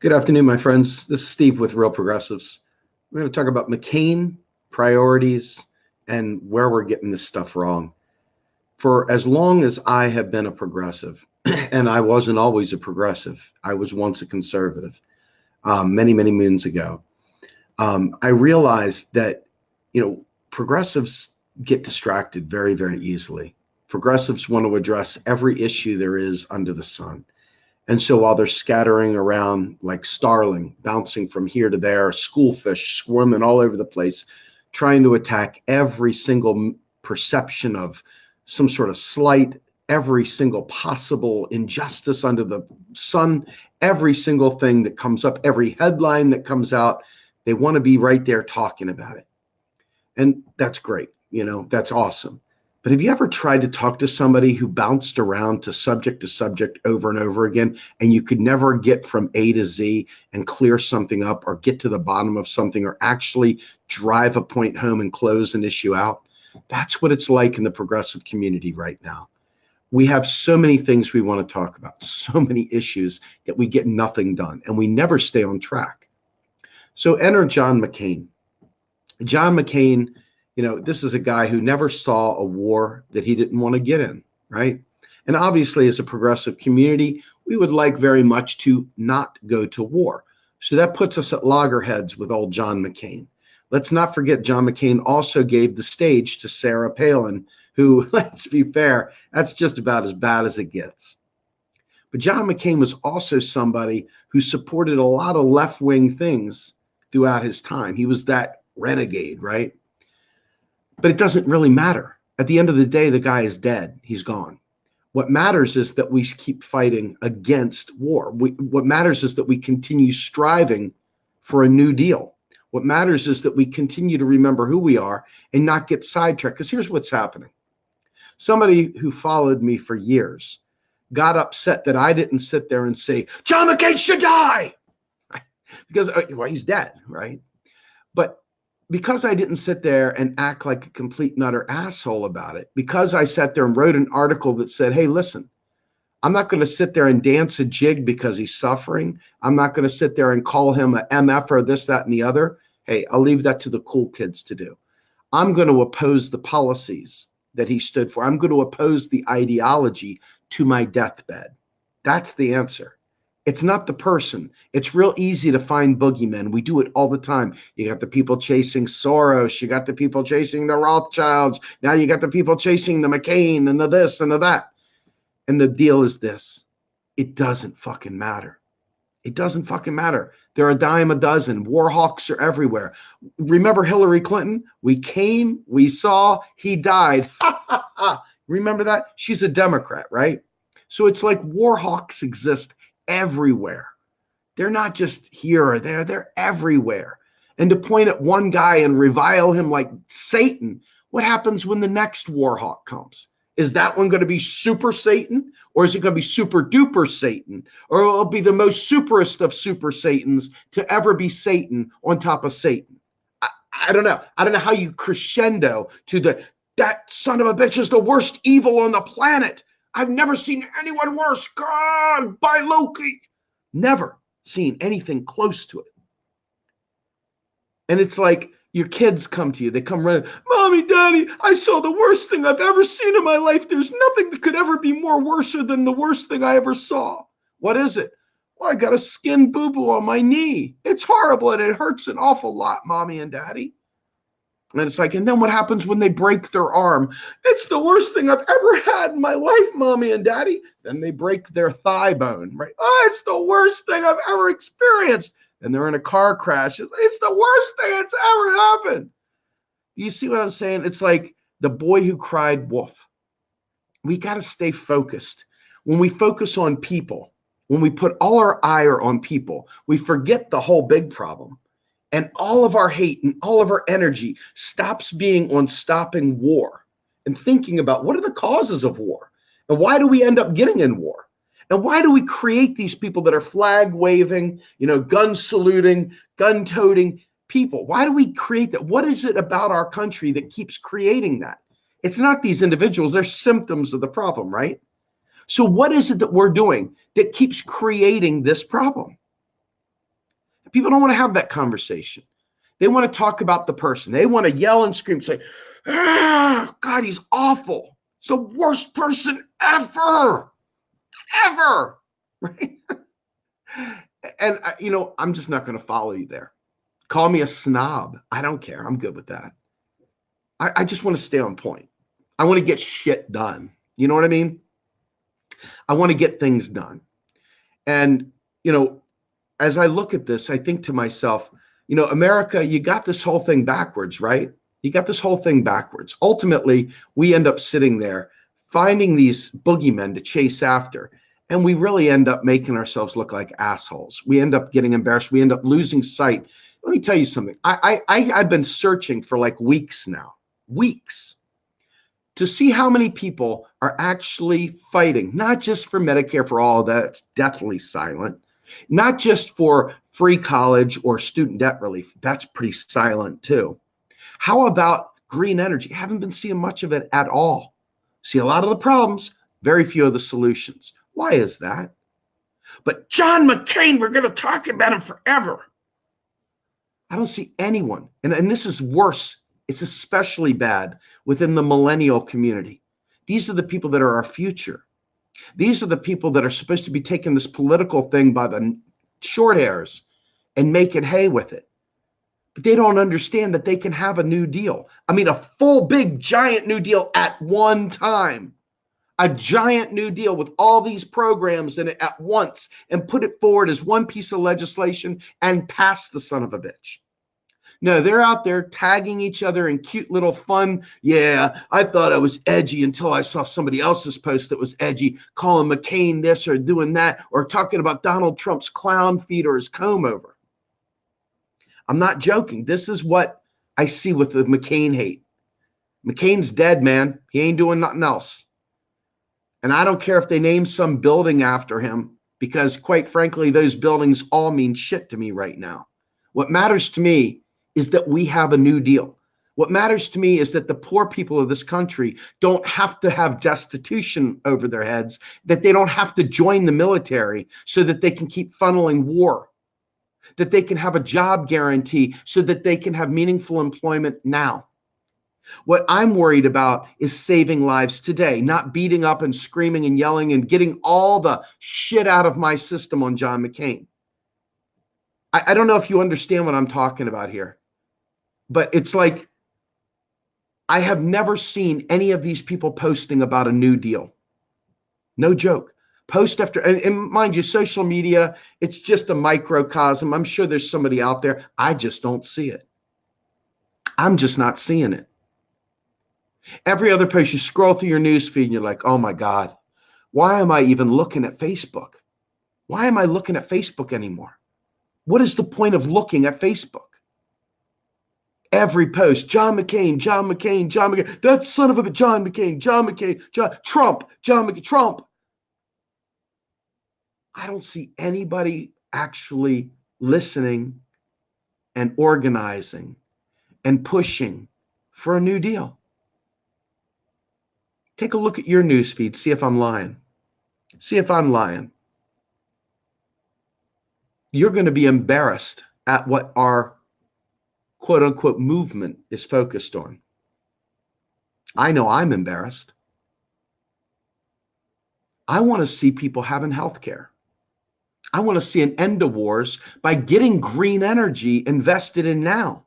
Good afternoon, my friends. This is Steve with Real Progressives. We're going to talk about McCain, priorities, and where we're getting this stuff wrong. For as long as I have been a progressive, and I wasn't always a progressive, I was once a conservative, many, many moons ago, I realized that, progressives get distracted very, very easily. Progressives want to address every issue there is under the sun. And so while they're scattering around like starling, bouncing from here to there, schoolfish swimming all over the place, trying to attack every single perception of some sort of slight, every single possible injustice under the sun, every single thing that comes up, every headline that comes out, they want to be right there talking about it. And that's great. That's awesome. But have you ever tried to talk to somebody who bounced around to subject over and over again, and you could never get from A to Z and clear something up or get to the bottom of something or actually drive a point home and close an issue out? That's what it's like in the progressive community right now. We have so many things we want to talk about, so many issues that we get nothing done, and we never stay on track. So enter John McCain. John McCain, this is a guy who never saw a war that he didn't want to get in, right? And obviously, as a progressive community, we would like very much to not go to war. So that puts us at loggerheads with old John McCain. Let's not forget John McCain also gave the stage to Sarah Palin, who, let's be fair, that's just about as bad as it gets. But John McCain was also somebody who supported a lot of left-wing things throughout his time. He was that renegade, right? But it doesn't really matter. At the end of the day, the guy is dead. He's gone. What matters is that we keep fighting against war. What matters is that we continue striving for a new deal. What matters is that we continue to remember who we are and not get sidetracked. Because here's what's happening. Somebody who followed me for years got upset that I didn't sit there and say, John McCain should die. Because, well, he's dead, right? But because I didn't sit there and act like a complete and utter asshole about it, because I sat there and wrote an article that said, hey, listen, I'm not going to sit there and dance a jig because he's suffering. I'm not going to sit there and call him a MF or this, that, and the other. Hey, I'll leave that to the cool kids to do. I'm going to oppose the policies that he stood for. I'm going to oppose the ideology to my deathbed. That's the answer. It's not the person. It's real easy to find boogeymen. We do it all the time. You got the people chasing Soros. You got the people chasing the Rothschilds. Now you got the people chasing the McCain and the this and the that. And the deal is this. It doesn't fucking matter. It doesn't fucking matter. They're a dime a dozen. War hawks are everywhere. Remember Hillary Clinton? We came, we saw, he died. Ha, ha, ha. Remember that? She's a Democrat, right? So it's like war hawks exist everywhere. They're not just here or there, they're everywhere. And to point at one guy and revile him like Satan, what happens when the next war hawk comes? Is that one going to be super Satan, or is it going to be super duper Satan, or it'll be the most superest of super Satans to ever be Satan on top of Satan? I don't know. I don't know how you crescendo to that son of a bitch is the worst evil on the planet. I've never seen anyone worse. God, by Loki. Never seen anything close to it. And it's like your kids come to you. They come running. Mommy, Daddy, I saw the worst thing I've ever seen in my life. There's nothing that could ever be more worse than the worst thing I ever saw. What is it? Well, I got a skin boo-boo on my knee. It's horrible and it hurts an awful lot, Mommy and Daddy. And it's like, and then what happens when they break their arm? It's the worst thing I've ever had in my life, Mommy and Daddy. Then they break their thigh bone, right? Oh, it's the worst thing I've ever experienced. And they're in a car crash. It's the worst thing that's ever happened. Do you see what I'm saying? It's like the boy who cried wolf. We got to stay focused. When we focus on people, when we put all our ire on people, we forget the whole big problem. And all of our hate and all of our energy stops being on stopping war and thinking about what are the causes of war and why do we end up getting in war? And why do we create these people that are flag waving, gun saluting, gun toting people? Why do we create that? What is it about our country that keeps creating that? It's not these individuals. They're symptoms of the problem, right? So what is it that we're doing that keeps creating this problem? People don't want to have that conversation. They want to talk about the person. They want to yell and scream, say, ah, God, he's awful. It's the worst person ever, ever. Right? And, I'm just not going to follow you there. Call me a snob. I don't care. I'm good with that. I just want to stay on point. I want to get shit done. You know what I mean? I want to get things done. And, as I look at this, I think to myself, America, you got this whole thing backwards, right? You got this whole thing backwards. Ultimately, we end up sitting there finding these boogeymen to chase after. And we really end up making ourselves look like assholes. We end up getting embarrassed. We end up losing sight. Let me tell you something. I've been searching for like weeks now, to see how many people are actually fighting, not just for Medicare for all, that's deathly silent, not just for free college or student debt relief, that's pretty silent too. How about green energy? Haven't been seeing much of it at all. See a lot of the problems, very few of the solutions. Why is that? But John McCain, we're going to talk about him forever. I don't see anyone, and this is worse. It's especially bad within the millennial community. These are the people that are our future. These are the people that are supposed to be taking this political thing by the short hairs and making hay with it. But they don't understand that they can have a new deal. I mean, a full, big, giant new deal at one time. A giant new deal with all these programs in it at once and put it forward as one piece of legislation and pass the son of a bitch. No, they're out there tagging each other in cute little fun. Yeah, I thought I was edgy until I saw somebody else's post that was edgy, calling McCain this or doing that, or talking about Donald Trump's clown feet or his comb over. I'm not joking. This is what I see with the McCain hate. McCain's dead, man. He ain't doing nothing else. And I don't care if they name some building after him, because quite frankly, those buildings all mean shit to me right now. What matters to me is that we have a new deal. What matters to me is that the poor people of this country don't have to have destitution over their heads, that they don't have to join the military so that they can keep funneling war, that they can have a job guarantee so that they can have meaningful employment now. What I'm worried about is saving lives today, not beating up and screaming and yelling and getting all the shit out of my system on John McCain. I don't know if you understand what I'm talking about here, but it's like I have never seen any of these people posting about a new deal. No joke. Post after, and mind you, social media, it's just a microcosm. I'm sure there's somebody out there. I just don't see it. I'm just not seeing it. Every other post, you scroll through your news feed and you're like, oh my God, why am I even looking at Facebook? Why am I looking at Facebook anymore? What is the point of looking at Facebook? Every post, John McCain, John McCain, John McCain, that son of a John McCain, John McCain, Trump, John McCain, Trump. I don't see anybody actually listening and organizing and pushing for a new deal. Take a look at your news feed, see if I'm lying. See if I'm lying. You're going to be embarrassed at what our quote unquote movement is focused on. I know I'm embarrassed. I want to see people having health care. I want to see an end to wars by getting green energy invested in now.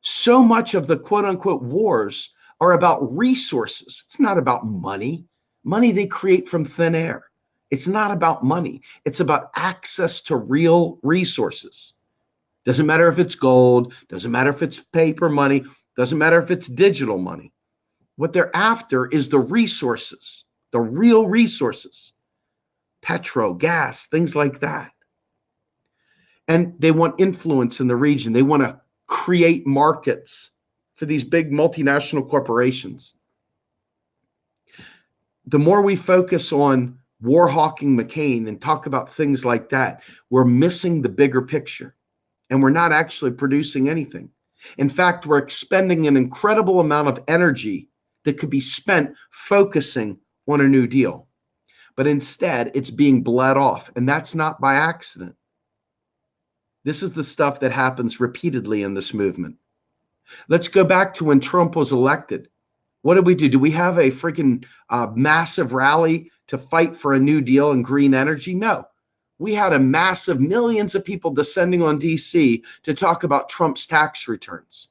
So much of the quote unquote wars are about resources. It's not about money. Money they create from thin air. It's not about money. It's about access to real resources. Doesn't matter if it's gold, doesn't matter if it's paper money, doesn't matter if it's digital money. What they're after is the resources, the real resources. Petrol, gas, things like that. And they want influence in the region. They want to create markets for these big multinational corporations. The more we focus on war hawking McCain and talk about things like that, we're missing the bigger picture. And we're not actually producing anything. In fact, we're expending an incredible amount of energy that could be spent focusing on a new deal. But instead, it's being bled off. And that's not by accident. This is the stuff that happens repeatedly in this movement. Let's go back to when Trump was elected. What did we do? Do we have a freaking massive rally to fight for a New Deal and green energy? No. We had a massive millions of people descending on DC to talk about Trump's tax returns.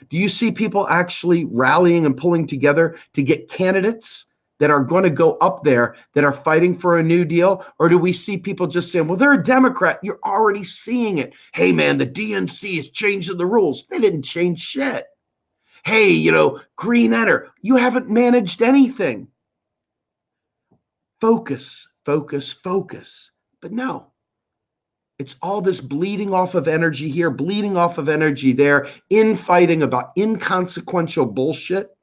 Do you see people actually rallying and pulling together to get candidates that are going to go up there that are fighting for a New Deal? Or do we see people just saying, well, they're a Democrat? You're already seeing it. Hey, man, the DNC is changing the rules. They didn't change shit. Hey, green energy. You haven't managed anything. Focus, focus, focus. But no. It's all this bleeding off of energy here, bleeding off of energy there, infighting about inconsequential bullshit.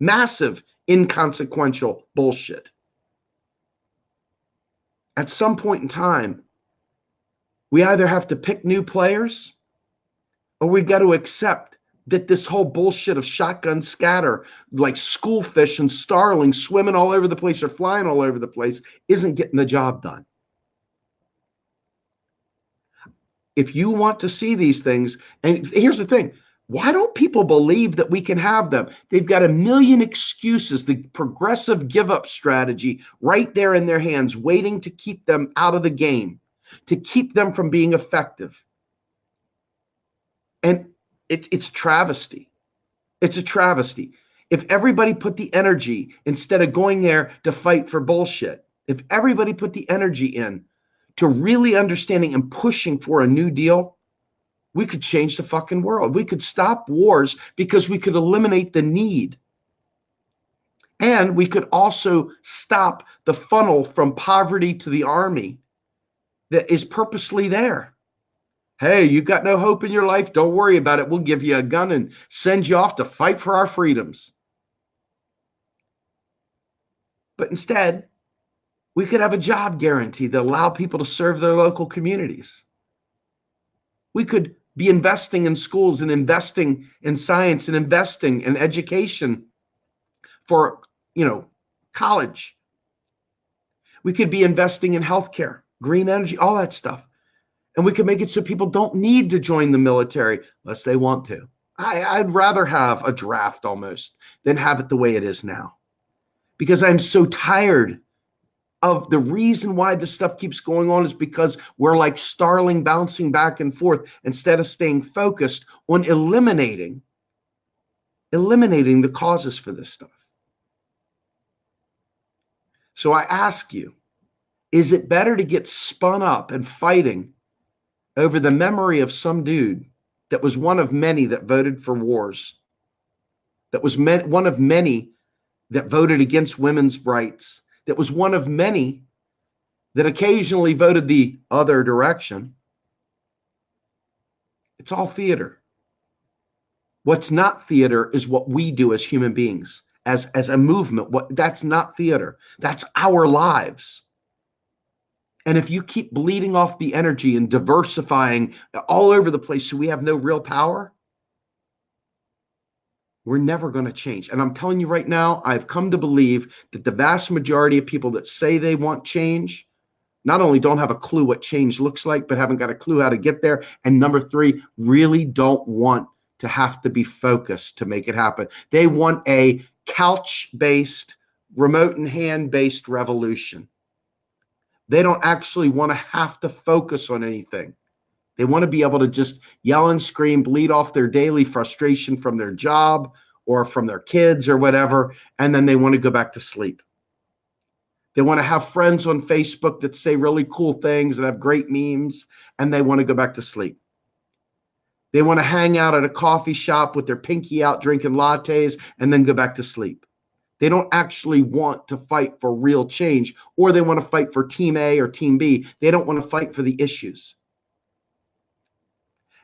Massive inconsequential bullshit. At some point in time, we either have to pick new players or we got to accept that this whole bullshit of shotgun scatter, like schoolfish and starlings swimming all over the place or flying all over the place, isn't getting the job done. If you want to see these things, and here's the thing, why don't people believe that we can have them? They've got a million excuses, the progressive give up strategy right there in their hands, waiting to keep them out of the game, to keep them from being effective. And it's travesty. It's a travesty. If everybody put the energy, instead of going there to fight for bullshit, if everybody put the energy in to really understanding and pushing for a New Deal, we could change the fucking world. We could stop wars because we could eliminate the need. And we could also stop the funnel from poverty to the army that is purposely there. Hey, you got no hope in your life? Don't worry about it. We'll give you a gun and send you off to fight for our freedoms. But instead, we could have a job guarantee that allow people to serve their local communities. We could be investing in schools and investing in science and investing in education for, college. We could be investing in healthcare, green energy, all that stuff. And we could make it so people don't need to join the military unless they want to. I'd rather have a draft almost than have it the way it is now. Because I'm so tired of the reason why this stuff keeps going on is because we're like starling bouncing back and forth instead of staying focused on eliminating the causes for this stuff. So I ask you, is it better to get spun up and fighting over the memory of some dude that was one of many that voted for wars, that was one of many that voted against women's rights, that was one of many that occasionally voted the other direction? It's all theater. What's not theater is what we do as human beings, as a movement. That's not theater. That's our lives. And if you keep bleeding off the energy and diversifying all over the place so we have no real power, we're never going to change. And I'm telling you right now, I've come to believe that the vast majority of people that say they want change not only don't have a clue what change looks like, but haven't got a clue how to get there. And number three, really don't want to have to be focused to make it happen. They want a couch-based, remote and hand-based revolution. They don't actually want to have to focus on anything. They want to be able to just yell and scream, bleed off their daily frustration from their job or from their kids or whatever, and then they want to go back to sleep. They want to have friends on Facebook that say really cool things and have great memes, and they want to go back to sleep. They want to hang out at a coffee shop with their pinky out drinking lattes and then go back to sleep. They don't actually want to fight for real change, or they want to fight for Team A or Team B. They don't want to fight for the issues.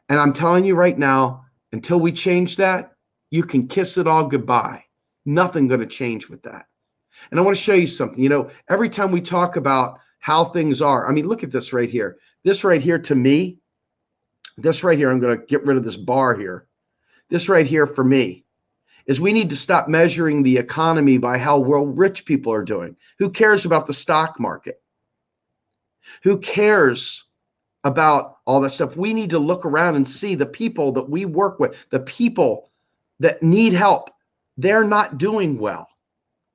And I'm telling you right now, until we change that, you can kiss it all goodbye. Nothing going to change with that. And I want to show you something. Every time we talk about how things are, I mean, look at this right here. This right here, to me, this right here, I'm going to get rid of this bar here. This right here for me is we need to stop measuring the economy by how well rich people are doing. Who cares about the stock market? Who cares about all that stuff. We need to look around and see the people that we work with, the people that need help. They're not doing well.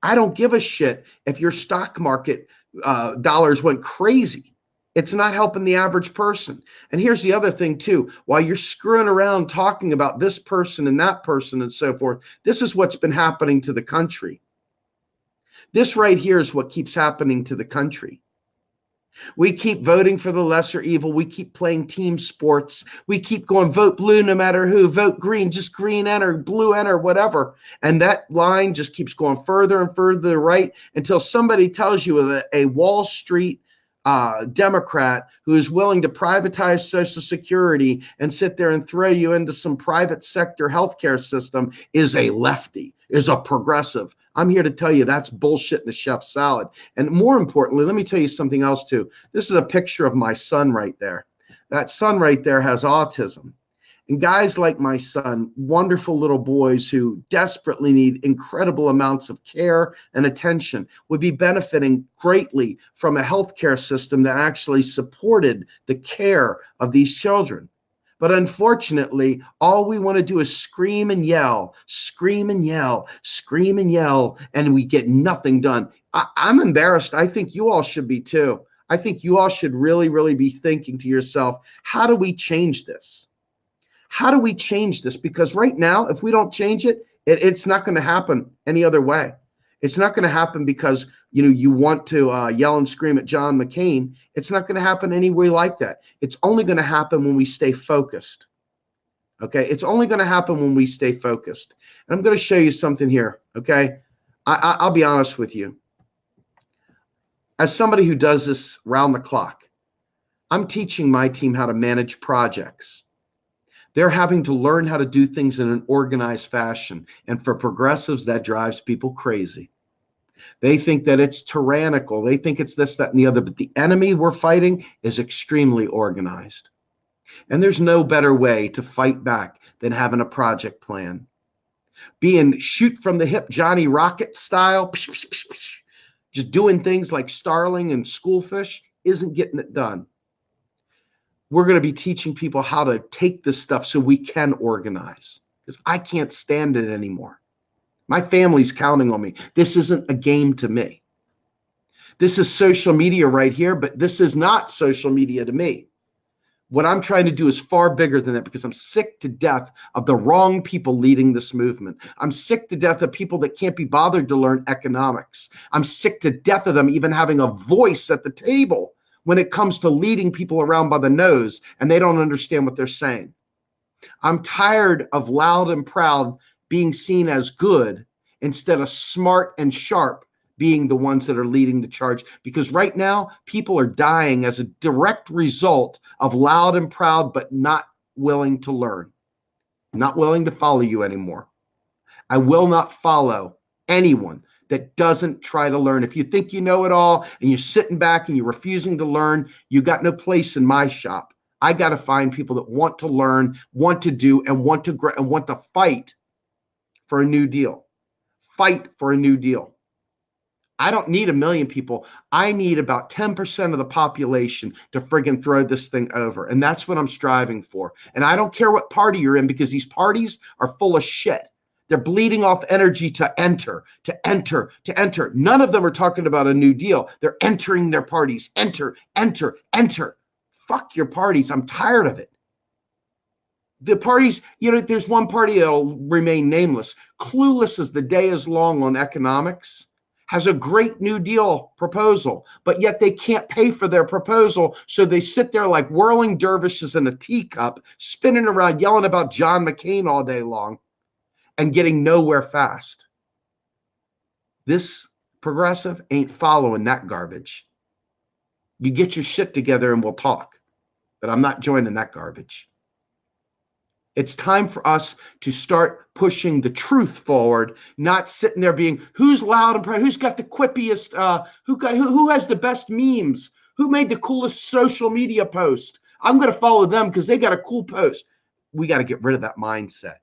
I don't give a shit if your stock market dollars went crazy. It's not helping the average person. And here's the other thing too. While you're screwing around talking about this person and that person and so forth, this is what's been happening to the country. This right here is what keeps happening to the country. We keep voting for the lesser evil. We keep playing team sports. We keep going vote blue no matter who, vote green, just green enter, blue enter, whatever. And that line just keeps going further and further to the right until somebody tells you a Wall Street Democrat who is willing to privatize Social Security and sit there and throw you into some private sector healthcare system is a lefty, is a progressive. I'm here to tell you that's bullshit in the chef's salad. And more importantly, let me tell you something else too. This is a picture of my son right there. That son right there has autism. And guys like my son, wonderful little boys who desperately need incredible amounts of care and attention, would be benefiting greatly from a healthcare system that actually supported the care of these children. But unfortunately, all we want to do is scream and yell, scream and yell, scream and yell, and we get nothing done. I'm embarrassed. I think you all should be too. I think you all should really, really be thinking to yourself, how do we change this? How do we change this? Because right now, if we don't change it, it's not going to happen any other way. It's not going to happen because you want to yell and scream at John McCain. It's not going to happen any way like that. It's only going to happen when we stay focused. Okay, it's only going to happen when we stay focused. And I'm going to show you something here. Okay, I'll be honest with you. As somebody who does this round the clock, I'm teaching my team how to manage projects. They're having to learn how to do things in an organized fashion. And for progressives, that drives people crazy. They think that it's tyrannical. They think it's this, that, and the other. But the enemy we're fighting is extremely organized. And there's no better way to fight back than having a project plan. Being shoot from the hip Johnny Rocket style, just doing things like Starling and Schoolfish isn't getting it done. We're going to be teaching people how to take this stuff so we can organize, because I can't stand it anymore. My family's counting on me. This isn't a game to me. This is social media right here, but this is not social media to me. What I'm trying to do is far bigger than that, because I'm sick to death of the wrong people leading this movement. I'm sick to death of people that can't be bothered to learn economics. I'm sick to death of them even having a voice at the table when it comes to leading people around by the nose and they don't understand what they're saying. I'm tired of loud and proud being seen as good instead of smart and sharp being the ones that are leading the charge. Because right now, people are dying as a direct result of loud and proud, but not willing to learn, not willing to follow you anymore. I will not follow anyone that doesn't try to learn. If you think you know it all and you're sitting back and you're refusing to learn, you got no place in my shop. I got to find people that want to learn, want to do, and want to grow, and want to fight for a new deal. Fight for a new deal. I don't need 1 million people. I need about 10% of the population to friggin' throw this thing over. And that's what I'm striving for. And I don't care what party you're in, because these parties are full of shit. They're bleeding off energy to enter, to enter, to enter. None of them are talking about a new deal. They're entering their parties. Enter, enter, enter. Fuck your parties. I'm tired of it. The parties, there's one party that'll remain nameless. Clueless as the day is long on economics. Has a great New Deal proposal, but yet they can't pay for their proposal. So they sit there like whirling dervishes in a teacup, spinning around, yelling about John McCain all day long, and getting nowhere fast. This progressive ain't following that garbage. You get your shit together and we'll talk, but I'm not joining that garbage. It's time for us to start pushing the truth forward, not sitting there being who's loud and proud, who's got the quippiest, who has the best memes, who made the coolest social media post. I'm going to follow them because they got a cool post. We got to get rid of that mindset,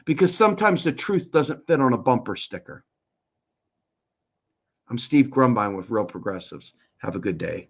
because sometimes the truth doesn't fit on a bumper sticker. I'm Steve Grumbine with Real Progressives. Have a good day.